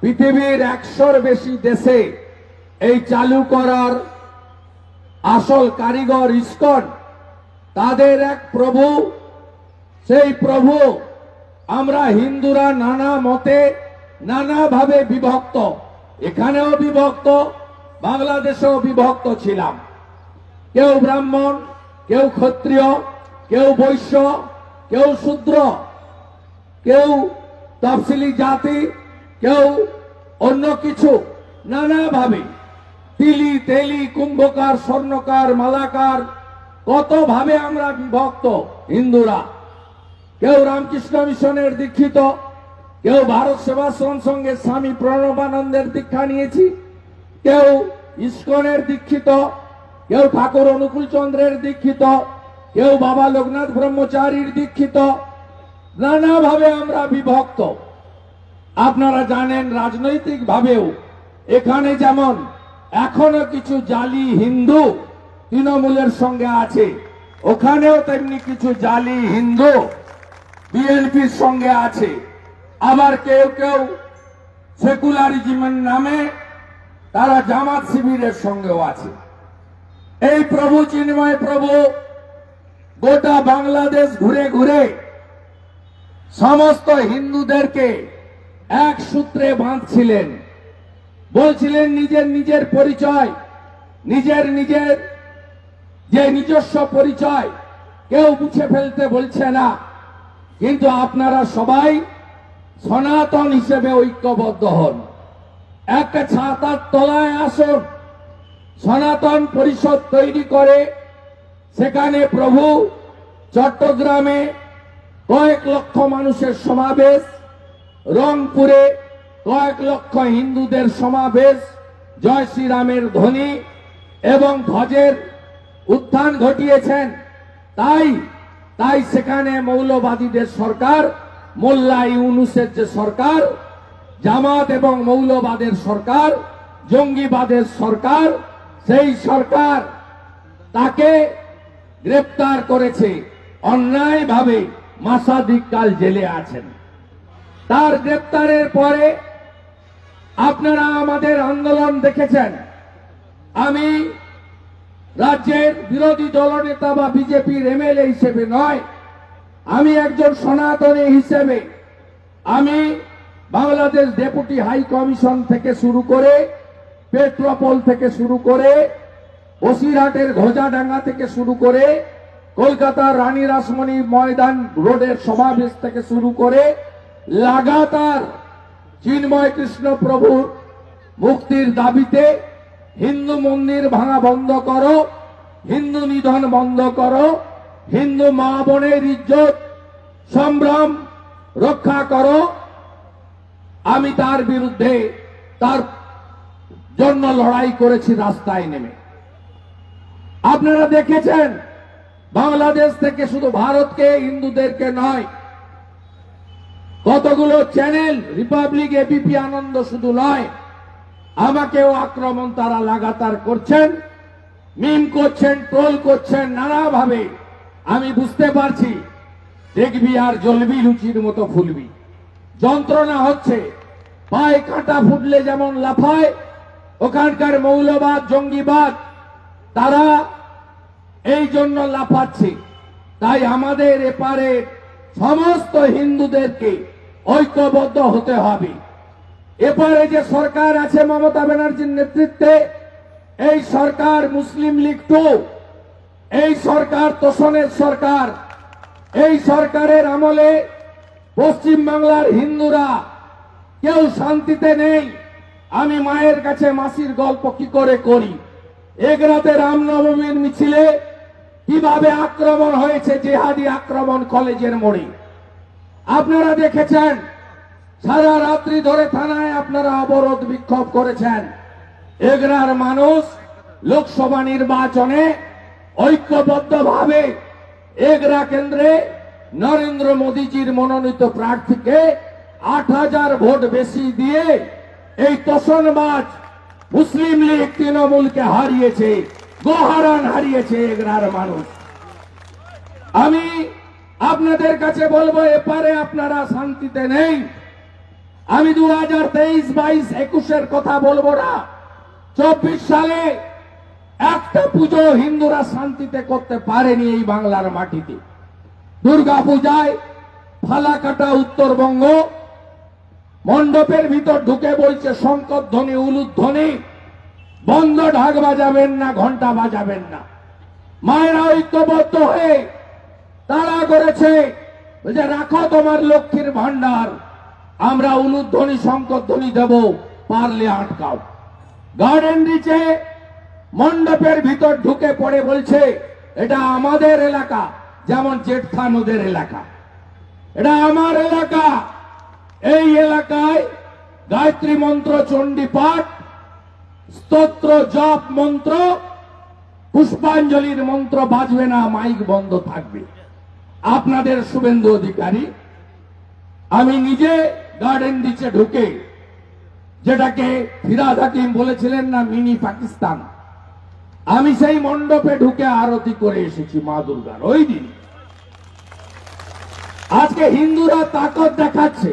পৃথিবীর 100-র বেশি দেশে এই চালু করার আসল কারিগর ইসকন। তাদের এক প্রভু, সেই প্রভু আমরা হিন্দুরা নানা মতে নানাভাবে বিভক্ত, এখানেও বিভক্ত, বাংলাদেশেও বিভক্ত ছিলাম। কেউ ব্রাহ্মণ, কেউ ক্ষত্রিয়, কেউ বৈশ্য, কেউ শূদ্র, কেউ তফসিলি জাতি, কেউ অন্য কিছু, নানাভাবে তিলি তেলি কুম্ভকার স্বর্ণকার মালাকার কত ভাবে আমরা বিভক্ত হিন্দুরা। কেউ রামকৃষ্ণ মিশনের দীক্ষিত, কেউ ভারত সেবাশ্রম সঙ্গে স্বামী প্রণবানন্দের দীক্ষা নিয়েছি, কেউ ইস্কনের দীক্ষিত, কেউ ঠাকুর অনুকূল চন্দ্রের দীক্ষিত, কেউ বাবা লোকনাথ ব্রহ্মচারীর দীক্ষিত, নানাভাবে আমরা বিভক্ত। আপনারা জানেন রাজনৈতিক ভাবেও এখানে যেমন এখনো কিছু জালি হিন্দু তৃণমূলের সঙ্গে আছে, ওখানেও তেমনি কিছু জালি হিন্দু বিএনপির সঙ্গে আছে। আবার কেউ কেউ সেকুলারিজমের নামে তারা জামাত শিবিরের সঙ্গেও আছে। এই প্রভু চিন্ময় প্রভু গোটা বাংলাদেশ ঘুরে ঘুরে সমস্ত হিন্দুদেরকে এক সূত্রে বাঁধছিলেন, বলছিলেন নিজের নিজের পরিচয়, নিজের নিজের যে নিজস্ব পরিচয় কেউ মুছে ফেলতে বলছে না, কিন্তু আপনারা সবাই সনাতন হিসেবে ঐক্যবদ্ধ হন, একটা ছাতার তলায় আসুন, সনাতন পরিষদ তৈরি করে সেখানে প্রভু চট্টগ্রামে কয়েক লক্ষ মানুষের সমাবেশ, রংপুরে কয়েক লক্ষ হিন্দুদের সমাবেশ, জয় শ্রীরামের ধ্বনি এবং ধ্বজের উত্থান ঘটিয়েছেন। তাই সেখানে মৌলবাদীদের সরকার, মোল্লা ইউনুসের যে সরকার, জামাত এবং মৌলবাদের সরকার, জঙ্গিবাদের সরকার, সেই সরকার তাকে গ্রেপ্তার করেছে, অন্যায়ভাবে মাসাধিক কাল জেলে আছেন। তার গ্রেপ্তারের পরে আপনারা আমাদের আন্দোলন দেখেছেন। আমি রাজ্যের বিরোধী দলনেতা বা বিজেপির এমএলএ হিসেবে নয়, আমি একজন সনাতনী হিসেবে আমি বাংলাদেশ ডেপুটি হাই কমিশন থেকে শুরু করে, পেট্রোপোল থেকে শুরু করে, বসিরহাটের ঘোজাডাঙ্গা থেকে শুরু করে, কলকাতার রানী রাসমণি ময়দান রোডের সমাবেশ থেকে শুরু করে লাগাতার চিন্ময় কৃষ্ণ প্রভুর মুক্তির দাবিতে হিন্দু মন্দির ভাঙা বন্ধ করো, হিন্দু নিধন বন্ধ করো, হিন্দু মা বোনের ইজ্জত সম্ভ্রম রক্ষা করো, আমি তার বিরুদ্ধে তার জন্য লড়াই করেছি রাস্তায় নেমে। আপনারা দেখেছেন বাংলাদেশ থেকে শুধু ভারতকে, হিন্দুদেরকে নয়, কতগুলো চ্যানেল, রিপাবলিক, এবিপি আনন্দ শুধু নয়, আমাকেও আক্রমণ তারা লাগাতার করছেন, মিম করছেন, ট্রোল করছেন নানাভাবে। আমি বুঝতে পারছি, দেখবি আর জ্বলবি লুচির মতো ফুলবি, যন্ত্রণা হচ্ছে। পায়ে কাঁটা ফুটলে যেমন লাফায়, ওখানকার মৌলবাদ জঙ্গিবাদ তারা এই জন্য লাফাচ্ছে। তাই আমাদের এপারে সমস্ত হিন্দুদেরকে ঐক্যবদ্ধ হতে হবে। এপারে যে সরকার আছে মমতা ব্যানার্জির নেতৃত্বে, এই সরকার মুসলিম লীগ 2, এই সরকার তোষণের সরকার। এই সরকারের আমলে পশ্চিম বাংলার হিন্দুরা কেউ শান্তিতে নেই। আমি মায়ের কাছে মাসির গল্প কি করে করি, এগরাতে রামনবমীর মিছিলে কিভাবে আক্রমণ হয়েছে, জেহাদি আক্রমণ কলেজের মোড়ে আপনারা দেখেছেন। সারা রাত্রি ধরে থানায় আপনারা অবরোধ বিক্ষোভ করেছেন। এগরার মানুষ লোকসভা নির্বাচনে ঐক্যবদ্ধভাবে এগরা কেন্দ্রে নরেন্দ্র মোদীজির মনোনীত প্রার্থীকে 8,000 ভোট বেশি দিয়ে এই তোষণবাজ মুসলিম লীগ তৃণমূলকে হারিয়েছে, গোহারান হারিয়েছে এগরার মানুষ। আমি আপনাদের কাছে বলবো, এপারে আপনারা শান্তিতে নেই, আমি 2023, 22, 21 কথা বলবো না। 24 সালে একটা পুজো হিন্দুরা শান্তিতে করতে পারেনি এই বাংলার মাটিতে। দুর্গা পূজায় ফালাকাটা উত্তরবঙ্গ মণ্ডপের ভিতর ঢুকে বলছে শঙ্করধ্বনি উলুধ্বনি বন্ধ, ঢাক বাজাবেন না, ঘন্টা বাজাবেন না। মায়েরা ঐক্যবদ্ধ হয়ে তারা করেছে যে রাখো তোমার লক্ষ্মীর ভান্ডার, আমরা উলুধ্বনি শঙ্করধ্বনি দেব, পারলে আটকাও। গার্ডেন রিচে মণ্ডপের ভিতর ঢুকে পড়ে বলছে এটা আমাদের এলাকা, যেমন জেঠথানুদের এলাকা, এটা আমার এলাকা। এই এলাকায় গায়ত্রী মন্ত্র, চণ্ডী পাঠ, স্তোত্র, জপ মন্ত্র, পুষ্পাঞ্জলির মন্ত্র বাজবে না, মাইক বন্ধ থাকবে। আপনাদের শুভেন্দু অধিকারী, আমি নিজে গার্ডেন রিচে ঢুকে, যেটাকে ফিরাদ হাকিম বলেছিলেন না মিনি পাকিস্তান, আমি সেই মণ্ডপে ঢুকে আরতি করে এসেছি মা দুর্গার। ওই দিন আজকে হিন্দুরা তাকত দেখাচ্ছে,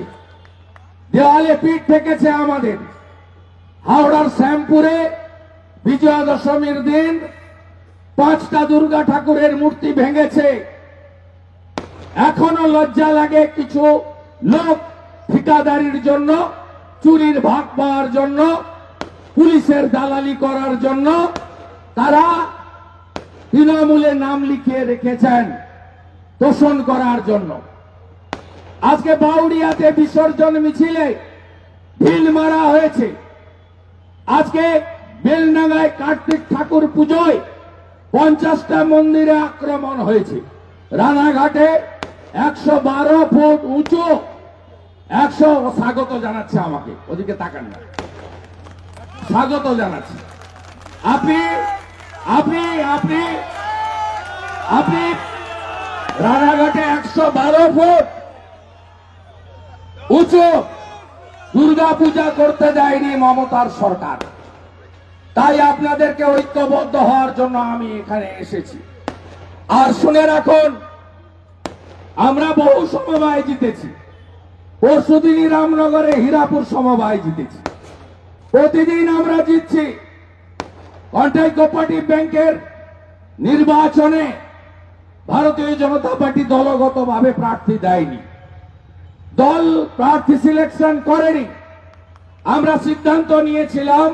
দেওয়ালে পিঠ ঠেকেছে আমাদের। হাওড়ার শ্যামপুরে বিজয়া দশমীর দিন 5টা দুর্গা ঠাকুরের মূর্তি ভেঙেছে। এখনো লজ্জা লাগে কিছু লোক ঠিকাদারির জন্য, চুরির ভাগ পাওয়ার জন্য, পুলিশের দালালি করার জন্য তারা তৃণমূলে নাম লিখিয়ে রেখেছেন তোষণ করার জন্য। আজকে বাউড়িয়াতে বিসর্জন মিছিলে ঢিল মারা হয়েছে। আজকে বেলডাঙ্গায় কার্তিক ঠাকুর পুজোয় 50টা মন্দিরে আক্রমণ হয়েছে। রানাঘাটে 112 ফুট উঁচু 100 স্বাগত জানাচ্ছে আমাকে, ওদিকে তাকান না, স্বাগত জানাচ্ছে। আপনি আপনি আপনি আপনি রানাঘাটে 112 ফুট উঁচু দুর্গা পূজা করতে দেয়নি মমতার সরকার। তাই আপনাদেরকে ঐক্যবদ্ধ হওয়ার জন্য আমি এখানে এসেছি। আর শুনে রাখুন, আমরা বহু সমবায় জিতেছি। পরশুদিনই রামনগরে হীরাপুর সমবায় জিতেছি। প্রতিদিন আমরা জিতছি। কন্টাই কোঅপারেটিভ ব্যাংকের নির্বাচনে ভারতীয় জনতা পার্টি দলগতভাবে প্রার্থী দেয়নি, দল প্রার্থী সিলেকশন করেনি। আমরা সিদ্ধান্ত নিয়েছিলাম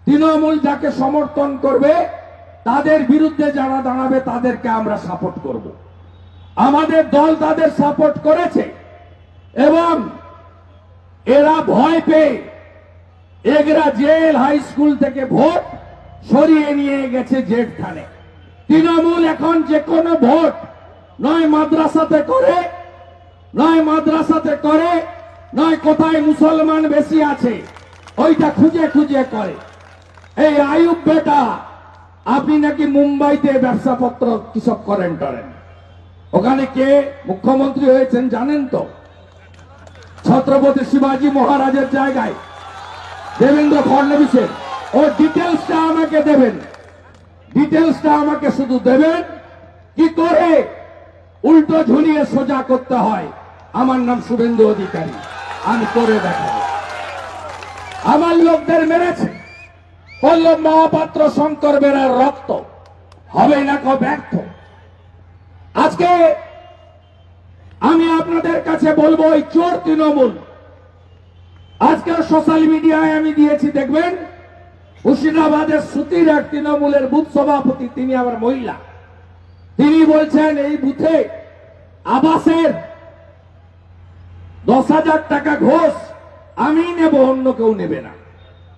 তৃণমূল যাকে সমর্থন করবে, তাদের বিরুদ্ধে যারা দাঁড়াবে তাদেরকে আমরা সাপোর্ট করব। আমাদের দল তাদের সাপোর্ট করেছে এবং এরা ভয় পেয়ে এগরা জেল হাই স্কুল থেকে ভোট সরিয়ে নিয়ে গেছে জেঠখানে। তৃণমূল এখন যে কোনো ভোট নয় মাদ্রাসাতে করে, নয় কোথায় মুসলমান বেশি আছে ওইটা খুঁজে খুঁজে করে। এই আয়ুব বেটা, আপনি নাকি মুম্বাইতে ব্যবসাপত্র কিসব করেন টরেন, ওখানে কে মুখ্যমন্ত্রী হয়েছেন জানেন তো? ছত্রপতি শিবাজী মহারাজের জায়গায় দেবেন্দ্র ফডনবিসের। ও ডিটেলসটা আমাকে দেবেন, ডিটেলসটা আমাকে শুধু দেবেন, কি করে উল্টো ঝুলিয়ে সোজা করতে হয়। আমার নাম শুভেন্দু অধিকারী, আমি করে দেখাবো। আমার লোকদের মেরেছে পল্লব মহাপাত্র, শঙ্কর বেরার রক্ত হবে না কো ব্যর্থ। আজকে আমি আপনাদের কাছে বলবো, ওই চোর তৃণমূল, আজকে সোশ্যাল মিডিয়ায় আমি দিয়েছি, দেখবেন মুর্শিদাবাদের সুতির এক তৃণমূলের বুথ সভাপতি, তিনি আবার মহিলা, তিনি বলছেন এই বুথে আবাসের 10,000 টাকা ঘোষ আমি নেব, অন্য কেউ নেবে না,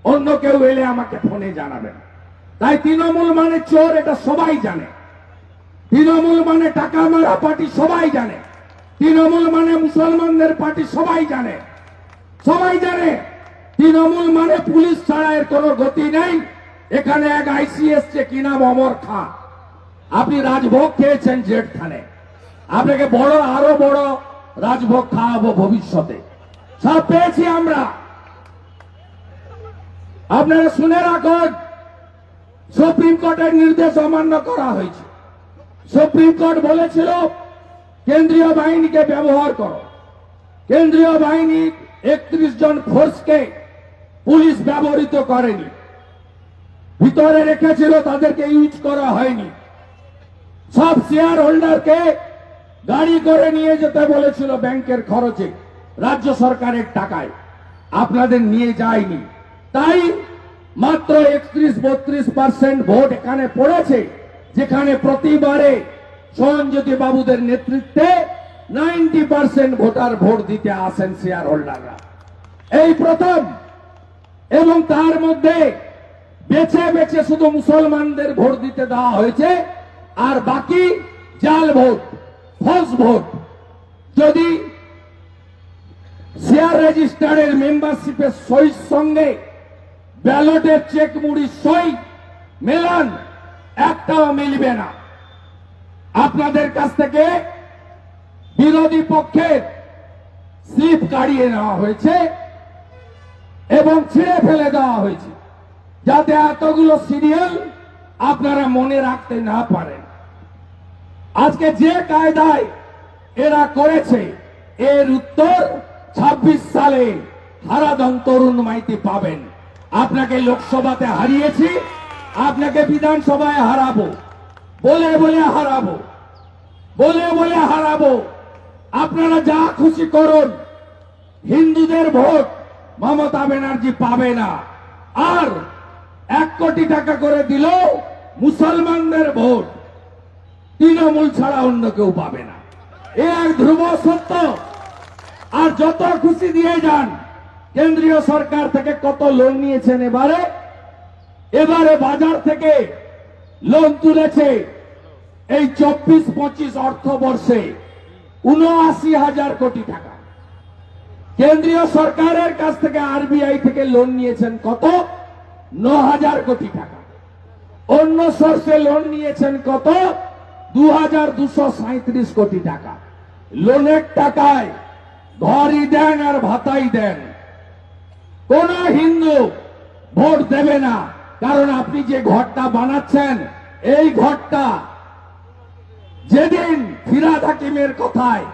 অন্য কেউ এলে আমাকে ফোনে জানাবেন। তাই তৃণমূল মানে চোর, এটা সবাই জানে। তৃণমূল মানে টাকা মারা পার্টি, সবাই জানে। তৃণমূল মানে মুসলমানদের পার্টি, সবাই জানে, সবাই জানে। তৃণমূল মানে পুলিশ ছাড়া এর কোনো গতি নেই। এখানে এক আইসি এসছে, কি নাম, অমর খাঁ। আপনি রাজভোগ খেয়েছেন জেঠখানে, আপনাকে বড় আরো বড় রাজভোগ খাওয়াবো ভবিষ্যতে, সব পেয়েছি আমরা। আপনারা শুনে রাখুন, সুপ্রিম কোর্টের নির্দেশ অমান্য করা হয়েছে। সুপ্রিম কোর্ট বলেছিল কেন্দ্রীয় বাহিনীকে ব্যবহার করো, কেন্দ্রীয় বাহিনী 31 জন ফোর্সকে পুলিশ ব্যবহৃত করেনি, ভিতরে রেখেছিল, তাদেরকে ইউজ করা হয়নি। সব শেয়ার হোল্ডারকে গাড়ি করে নিয়ে যেতে বলেছিল ব্যাংকের খরচে, রাজ্য সরকারের টাকায়, আপনাদের নিয়ে যায়নি। তাই মাত্র 31-32% ভোট এখানে পড়েছে, যেখানে প্রতিবারে সঞ্জতি বাবুদের নেতৃত্বে 90% ভোটার ভোট দিতে আসেন শেয়ার হোল্ডাররা, এই প্রথম। এবং তার মধ্যে বেছে বেছে শুধু মুসলমানদের ভোট দিতে দেওয়া হয়েছে, আর বাকি জাল ভোট, ফলস ভোট। যদি শেয়ার রেজিস্টারের মেম্বারশিপের সইর সঙ্গে ব্যালটের চেক মুড়ির সই মেলান, একটাও মিলবে না। আপনাদের কাছ থেকে বিরোধী পক্ষের স্লিপ কাড়িয়ে নেওয়া হয়েছে এবং ছিঁড়ে ফেলে দেওয়া হয়েছে, যাতে এতগুলো সিরিয়াল আপনারা মনে রাখতে না পারেন। আজকে যে কায়দায় এরা করেছে, এর উত্তর 26 সালে হারাধন তরুণ মাইতি পাবেন। আপনাকে লোকসভাতে হারিয়েছি, আপনাকে বিধানসভায় হারাবো, বলে বলে হারাবো, বলে বলে হারাবো। আপনারা যা খুশি করুন, হিন্দুদের ভোট মমতা ব্যানার্জি পাবে না। আর 1 কোটি টাকা করে দিল মুসলমানদের ভোট তৃণমূল ছাড়া অন্য কেউ পাবে না, এ এক ধ্রুব সত্য। আর যত খুশি দিয়ে যান, কেন্দ্রীয় সরকার থেকে কত লোন নিয়েছেন এবারে বাজার থেকে লোন তুলেছে এই 24-25 অর্থবর্ষে 79,000 কোটি টাকা। কেন্দ্রীয় সরকারের কাছ থেকে আরবিআই থেকে লোন নিয়েছেন কত? 9,000 কোটি টাকা। অন্য সোর্সে লোন নিয়েছেন কত? 2,237 কোটি টাকা। লোনের টাকায় ঘরই দেন আর ভাতাই দেন। কোন হিন্দু ভোট দেবে না, কারণ আপনি যে ঘরটা বানাচ্ছেন, এই ঘরটা যেদিন ফিরহাদ হাকিমের কথায়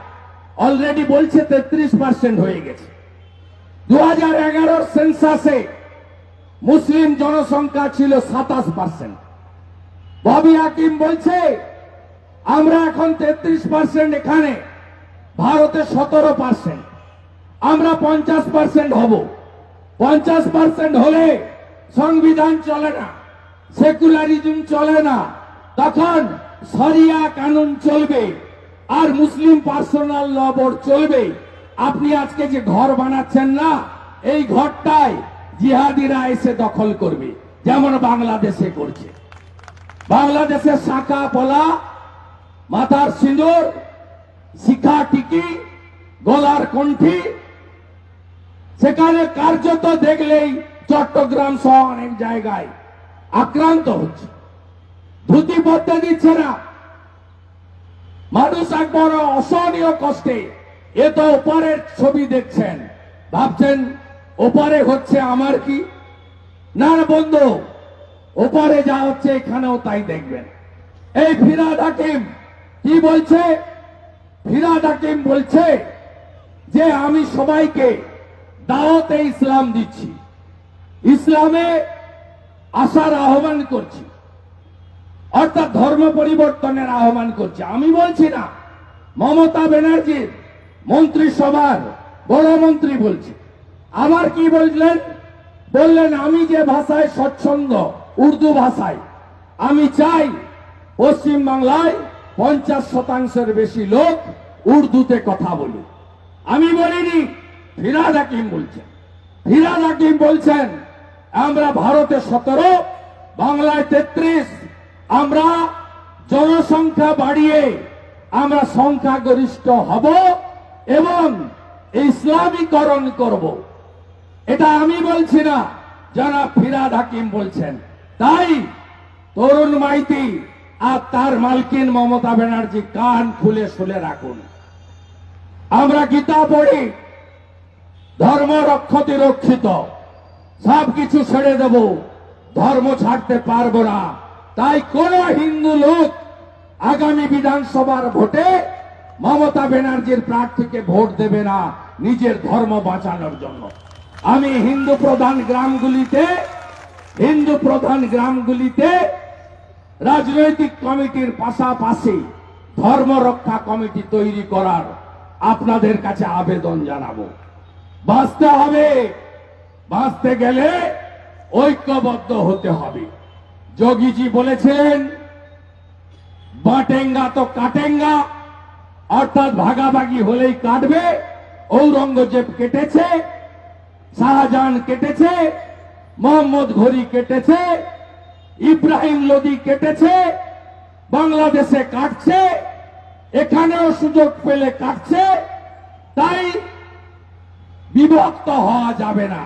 অলরেডি বলছে 33% হয়ে গেছে। 2011 সেন্সাসে মুসলিম জনসংখ্যা ছিল 27%। ববি হাকিম বলছে আমরা এখন 33% এখানে, ভারতে 17%, আমরা 50% হব। 50% হলে সংবিধান চলে না, সেকুলারিজম চলে না, তখন শরিয়া কানুন চলবে আর মুসলিম পার্সোনাল ল বোর্ড চলবে। আপনি আজকে যে ঘর বানাচ্ছেন না, এই ঘরটাই জিহাদিরা এসে দখল করবে, যেমন বাংলাদেশে করছে। বাংলাদেশের শাখা পলা, মাথার সিঁদুর, শিখা টিকি, গলার কণ্ঠি, সেখানে কার্যত দেখলেই চট্টগ্রাম সহ অনেক জায়গায় আক্রান্ত হচ্ছে, ধুতি পড়তে দিচ্ছে না। মানুষ এক বড় অসহনীয় কষ্টে। এ তো ওপারের ছবি দেখছেন, ভাবছেন ওপারে হচ্ছে আমার কি না। বন্ধু, ওপারে যা হচ্ছে এখানেও তাই দেখবেন। এই ফিরহাদ হাকিম কি বলছে? ফিরহাদ হাকিম বলছে যে আমি সবাইকে দাওয়াতে ইসলাম দিচ্ছি, ইসলামে আসার আহ্বান করছি, অর্থাৎ ধর্ম পরিবর্তনের আহ্বান করছে। আমি বলছি না, মমতা ব্যানার্জির মন্ত্রিসভার বড় মন্ত্রী বলছে। আমার কি বললেন? বললেন আমি যে ভাষায় স্বচ্ছন্দ, উর্দু ভাষায়, আমি চাই পশ্চিম বাংলায় 50% বেশি লোক উর্দুতে কথা বলুক। আমি বলিনি, ফিরহাদ হাকিম বলছেন। ফিরহাদ হাকিম বলছেন আমরা ভারতে 17, বাংলায় 33, আমরা জনসংখ্যা বাড়িয়ে আমরা সংখ্যাগরিষ্ঠ হব এবং ইসলামীকরণ করব। এটা আমি বলছি না, জনাব ফিরহাদ হাকিম বলছেন। তাই তরুণ মাইতি আর তার মালকিন মমতা ব্যানার্জি কান খুলে শুনে রাখুন। আমরা গীতা পড়ি, ধর্ম রক্ষতি রক্ষিত, সবকিছু ছেড়ে দেব, ধর্ম ছাড়তে পারবো না। তাই কোন হিন্দু লোক আগামী বিধানসভার ভোটে মমতা ব্যানার্জির প্রার্থীকে ভোট দেবে না নিজের ধর্ম বাঁচানোর জন্য। আমি হিন্দু প্রধান গ্রামগুলিতে রাজনৈতিক কমিটির পাশাপাশি ধর্ম রক্ষা কমিটি তৈরি করার আপনাদের কাছে আবেদন জানাবো। বাঁচতে হবে, বাঁচতে গেলে ঐক্যবদ্ধ হতে হবে। যোগীজি বলেছিলেন বাটেঙ্গা তো কাটেঙ্গা, অর্থাৎ ভাগাভাগি হলেই কাটবে। ঔরঙ্গজেব কেটেছে, শাহজাহান কেটেছে, মোহাম্মদ ঘড়ি কেটেছে, ইব্রাহিম লোদি কেটেছে, বাংলাদেশে কাটছে, এখানেও সুযোগ পেলে কাটছে। তাই বিভক্ত হওয়া যাবে না।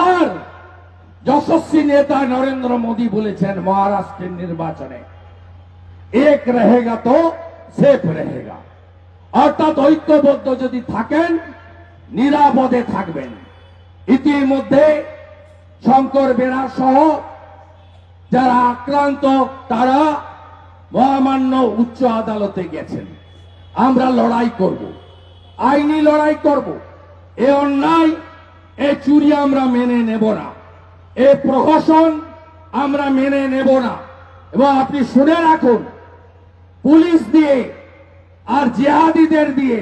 আর যশস্বী নেতা নরেন্দ্র মোদী বলেছেন মহারাষ্ট্রের নির্বাচনে, এক রহেগা তো সেফ রহেগা, অর্থাৎ ঐক্যবদ্ধ যদি থাকেন নিরাপদে থাকবেন। ইতিমধ্যে শঙ্কর বেরা সহ যারা আক্রান্ত তারা মহামান্য উচ্চ আদালতে গেছেন। আমরা লড়াই করব, আইনি লড়াই করব। এ অন্যায়, এ চুরি আমরা মেনে নেব না, এ প্রহসন আমরা মেনে নেব না। এবং আপনি শুনে রাখুন, পুলিশ দিয়ে আর জিহাদিদের দিয়ে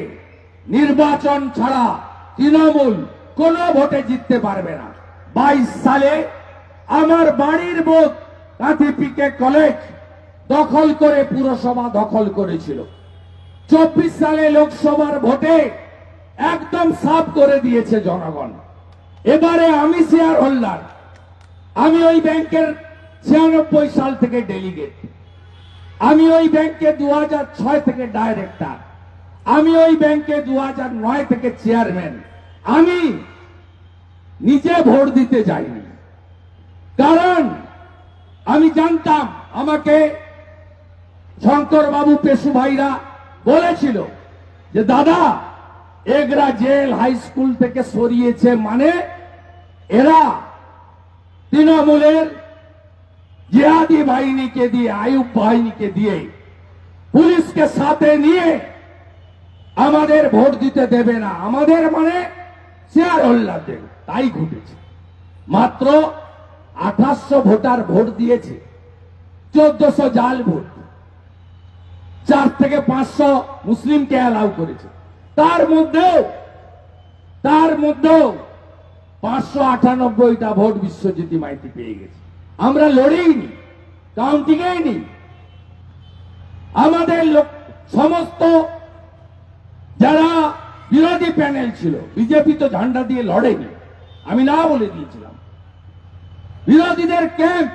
নির্বাচন ছাড়া তৃণমূল কোন ভোটে জিততে পারবে না। 22 সালে আমার বাড়ির বোধ কাঁথি পিকে কলেজ দখল করে পুরসভা দখল করেছিল। 24 সালে লোকসভার ভোটে একদম সাফ করে দিয়েছে জনগণ। এবারে আমি শেয়ার হোল্ডার, আমি ওই ব্যাংকের 96 সাল থেকে ডেলিগেট, আমি ওই ব্যাংকে 2006 থেকে ডাইরেক্টর, আমি ওই ব্যাংকে 2009 থেকে চেয়ারম্যান। আমি নিজে ভোট দিতে যাইনি, কারণ আমি জানতাম, আমাকে শঙ্কর বাবু পেশু ভাইরা বলেছিল যে দাদা এগরা জেল হাই স্কুল থেকে সরিয়েছে মানে এরা তৃণমূলের জিহাদি বাহিনীকে দিয়ে, আইয়ুব বাহিনীকে দিয়ে, পুলিশকে সাথে নিয়ে আমাদের ভোট দিতে দেবে না, আমাদের মানে শেয়ার হোল্ডারদের। তাই ঘটেছে। মাত্র 2800 ভোটার ভোট দিয়েছে, 1400 জাল ভোট, 4 থেকে 500 মুসলিমকে অ্যালাউ করেছে। তার মধ্যেও 598টা ভোট বিশ্বজ্যোতি মাইতি পেয়ে গেছে। আমরা লড়িনি, কাউন্টিংয়েই নি। আমাদের সমস্ত যারা বিরোধী প্যানেল ছিল, বিজেপি তো ঝান্ডা দিয়ে লড়েনি, আমি না বলে দিয়েছিলাম। বিরোধীদের ক্যাম্প,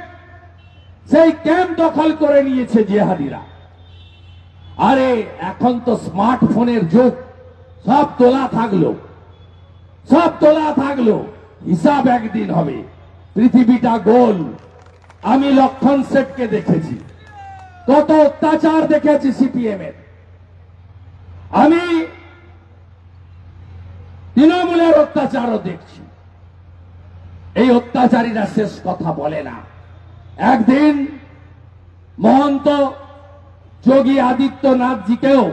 সেই ক্যাম্প দখল করে নিয়েছে জিহাদিরা। আরে এখন তো স্মার্টফোনের যুগ, সব তোলা থাকলো, হিসাব একদিন হবে। পৃথিবীটা গোল। আমি লক্ষণ সেটকে দেখেছি, কত অত্যাচার দেখেছি সিপিএম এর। আমি তৃণমূলের অত্যাচারও দেখছি। এই অত্যাচারীরা শেষ কথা বলে না। একদিন মহন্ত যোগী আদিত্যনাথজিকেও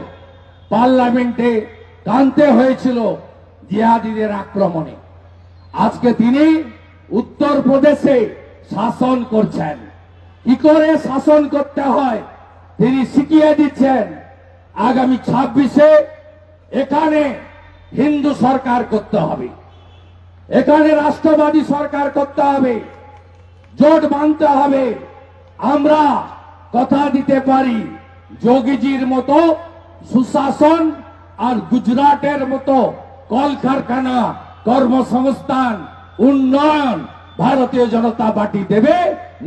পার্লামেন্টে কানতে হয়েছিল জিহাদিদের আক্রমণে। আজকে তিনি উত্তরপ্রদেশে শাসন করছেন। কি করে শাসন করতে হয় তিনি শিখিয়ে দিচ্ছেন। আগামী 26-এ এখানে হিন্দু সরকার করতে হবে, এখানে রাষ্ট্রবাদী সরকার করতে হবে, জোট বাঁধতে হবে। আমরা কথা দিতে পারি, যোগীজির মতো সুশাসন আর গুজরাটের মতো কলকারখানা, কর্মসংস্থান, উন্নয়ন ভারতীয় জনতা পার্টি দেবে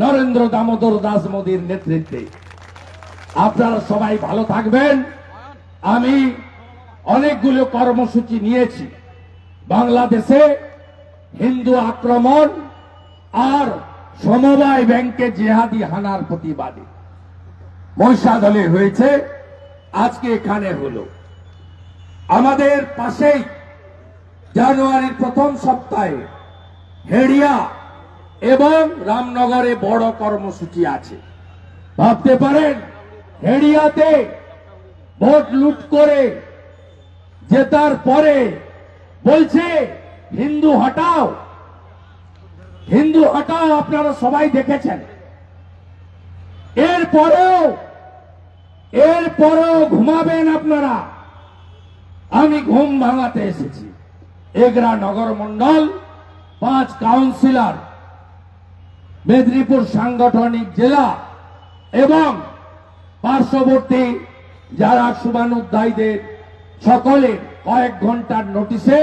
নরেন্দ্র দামোদর দাস মোদীর নেতৃত্বে। আপনারা সবাই ভালো থাকবেন। আমি অনেকগুলো কর্মসূচি নিয়েছি বাংলাদেশে হিন্দু আক্রমণ আর সমবায় ব্যাংকে জিহাদি হানার প্রতিবাদে। মহিষাদলে হয়েছে, আজকে এখানে হলো। আমাদের পাশেই জানুয়ারির প্রথম সপ্তাহে হেড়িয়া এবং রামনগরে বড় কর্মসূচি আছে। ভাবতে পারেন হেড়িয়াতে ভোট লুট করে জেতার পরে বলছে হিন্দু হটাও, হিন্দু হটাও। আপনারা সবাই দেখেছেন। এরপরেও ঘুমাবেন আপনারা। আমি ঘুম ভাঙাতে এসেছি। এগরা নগর মন্ডল 5 কাউন্সিলর, মেদিনীপুর সাংগঠনিক জেলা এবং পার্শ্ববর্তী যারা শুভানুধ্যায়ীদের সকলের কয়েক ঘন্টার নোটিশে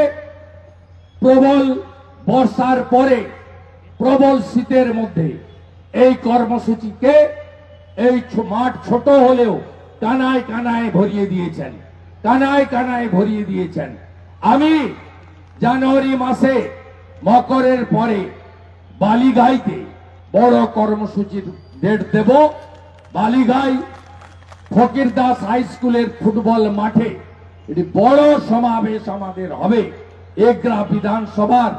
প্রবল বর্ষার পরে প্রবল শীতের মধ্যে এই কর্মসূচিকে এই মাঠ ছোট হলেও কানায় কানায় ভরিয়ে দিয়েছেন, কানায় কানায় ভরিয়ে দিয়েছেন। আমি জানুয়ারি মাসে মকরের পরে বালিগাইতে বড় কর্মসূচির ডেট দেব। বালিগাই ফকিরদাস হাই স্কুলের ফুটবল মাঠে এটি বড় সমাবেশ আমাদের হবে। এগরা বিধানসভার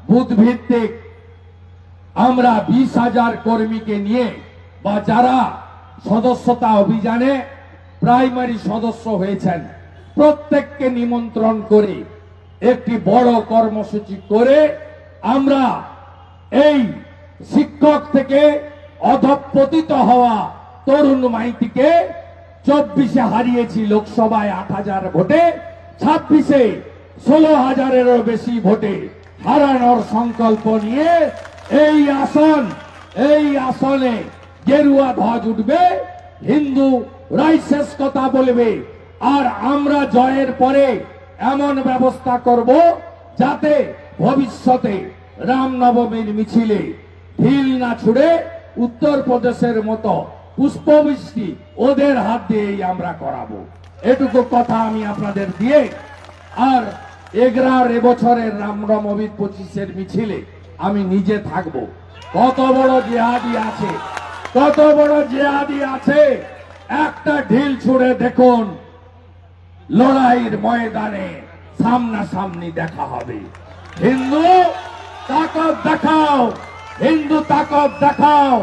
বুথ ভিত্তিক আমরা 20,000 কর্মীকে নিয়ে বা যারা সদস্যতা অভিযানে প্রাইমারি সদস্য হয়েছেন প্রত্যেককে নিমন্ত্রণ করে একটি বড় কর্মসূচি করে আমরা এই শিক্ষক থেকে অধঃপতিত হওয়া তরুণ মাইতিকে 24-এ হারিয়েছি লোকসভায় 8,000 ভোটে, 26-এ 16,000-এরও বেশি ভোটে হারানোর সংকল্প নিয়ে এই আসনে গেরুয়া ধ্বজ উঠবে, হিন্দু রাইসেস কথা বলবে। আর আমরা জয়ের পরে এমন ব্যবস্থা করব যাতে ভবিষ্যতে রামনবমীর মিছিলে ঢিল না ছুড়ে উত্তরপ্রদেশের মতো পুষ্পবৃষ্টি ওদের হাত দিয়েই আমরা করাবো। এটুকু কথা আমি আপনাদের দিয়ে, আর এগরার এবছরের রামনবমীর 25-এর মিছিলে আমি নিজে থাকব। কত বড় জিহাদি আছে, কত বড় জিহাদি আছে, একটা ঢিল ছুড়ে দেখুন, লড়াইয়ের ময়দানে সামনাসামনি দেখা হবে। হিন্দু তাকত দেখাও, হিন্দু তাকত দেখাও,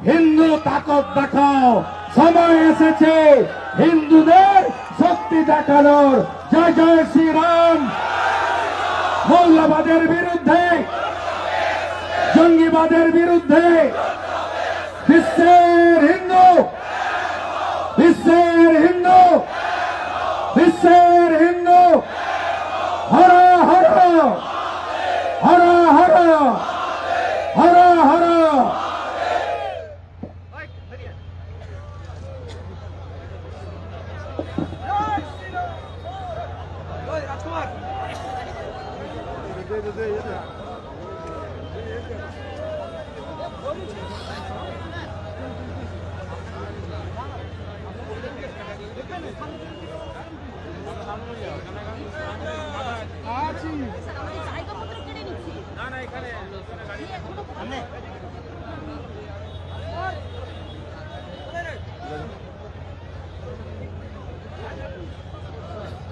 হিন্দু তাকত দেখাও। সময় এসেছে হিন্দুদের শক্তি দেখানোর। জয় জয় শ্রীরাম। মৌলবাদের বিরুদ্ধে, জঙ্গিবাদের বিরুদ্ধে বিশ্বের হিন্দু, বিশ্বের হিন্দু, বিশ্বের হিন্দু হর হর হর হর হর হর।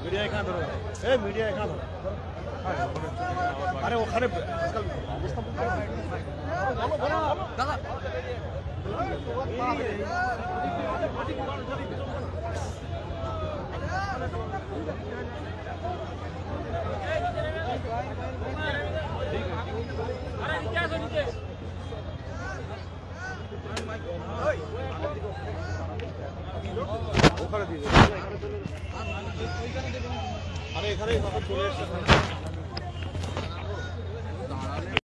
মিডিয়া এখানে ধরো, মিডিয়া এখানে ধরো। আরে ওখানে দাদা ওখানে দিয়ে আরে এখানে চলে এসছে।